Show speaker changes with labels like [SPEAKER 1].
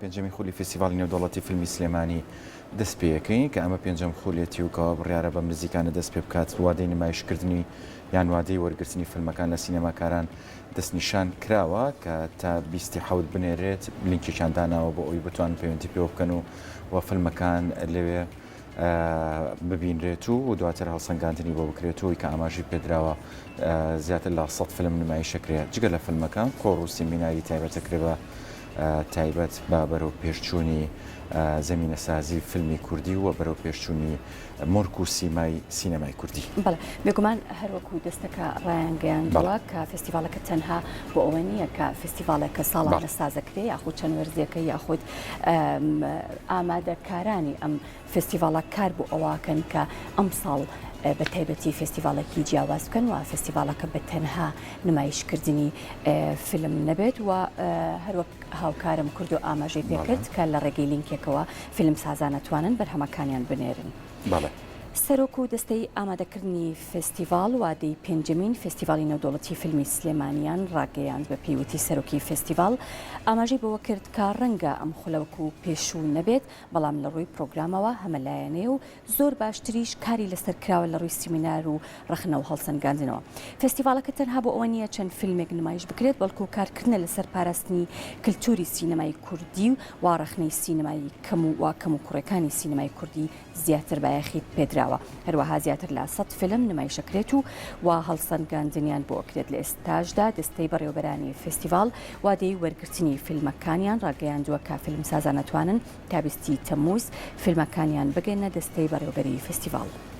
[SPEAKER 1] پێنجەمی خولی فستیڤالی نێودەوڵەتی فیلمی سلێمانی دەست پێەکەین کە ئەمە پێنجەم خولێتی و کەوا بڕیارە بە نزیکانە دەست پێ بکات وادەی نمایشکردنی یان وادەی وەرگرتنی فیلمەکان لە سینەماکاران دەستنیشان کراوە کە تا 27 بنێرێت لینکیشان داناوە بۆ ئەوی بتوان پەیوەندی پێوە بکەن و فیلمەکان لەوێ ببینرێت و دواتر هەڵسەنگاندنی بۆ بکرێتەوەی کە ئاماژی پێدراوە زیاتر لە 100 فیلم نمایشەکرێت جگە لە فیلمەکان کۆڕ و سیمیناری تایبەتەکرێ بە تایبەت بە بەرەو پێشچوونی زمینە سازی فیلمی کوردی و بەرەو پێشچوونی مۆرک و سیمای سینەمای کوردی.
[SPEAKER 2] بەڵێ بێگومان هەروەکو دەستەکە ڕایانگەیاندووە کە فستیڤالەکە تەنها بۆ ئەوە نییە کە فستیڤالێکە ساڵانە سازەکرێ یاخود چەند وەرزیەکە یاخود ئامادەکارانی ئەم فستیڤالە کار بۆ ئەواکەن کە ئەم ساڵ بە تایبەتی فستیڤالێکی جیاواز بکەن و فستیڤالەکە بە تەنها نمایشکردنی فیلم نەبێت و هەروەک هاوکارم کرد و ئاماژەی پێکرد کە لە ڕێگەی لینکێکەوە فیلم سازان ئەتوانن بەرهەمەکانیان بنێرن. سەرۆک و دەستەی ئامادەکردنی فستیڤال وادەی پێنجەمین فستیڤالی نێودەوڵەتی فیلمی سلێمانیان ڕاگەیاند بە پێیوتی سەرۆکی فستیڤال ئاماژەی بەوە کرد کە ڕەنگە ئەم خولەوەکو پێشوو نەبێت بەڵام لە ڕووی پرۆگرامەوە هەمەلایەنێ و زۆر باشتریش کاری لەسەر کراوە لە ڕووی سیمینار و ڕخنە و هەڵسەنگاندنەوە. فستیڤالەکە تەنها بۆ ئەوە نییە چەند فیلمێک نمایش بکرێت بەڵکو کارکردنە لەسەر پاراستنی کللتوری سینەمای کوردی و ڕخنەی سینەمایی کەم و کوڕەکانی سینەمای کوردی زیاتر بایەخی پێدراوە. هەروەها زیاتر لە 100 فیلم نمایشەکرێت و هەڵسەنگاندنیان بۆ ئەکرێت لە ئێستاشدا دەستەی بەڕێوەبەرانی فستیڤال وادەی وەرگرتنی فیلمەکانیان ڕاگەیاندووە کە فیلم سازان ئەتوانن تا 20 تەمموز فیلمەکانیان بگەنە دەستەی بەڕێوەبەری فستیڤال.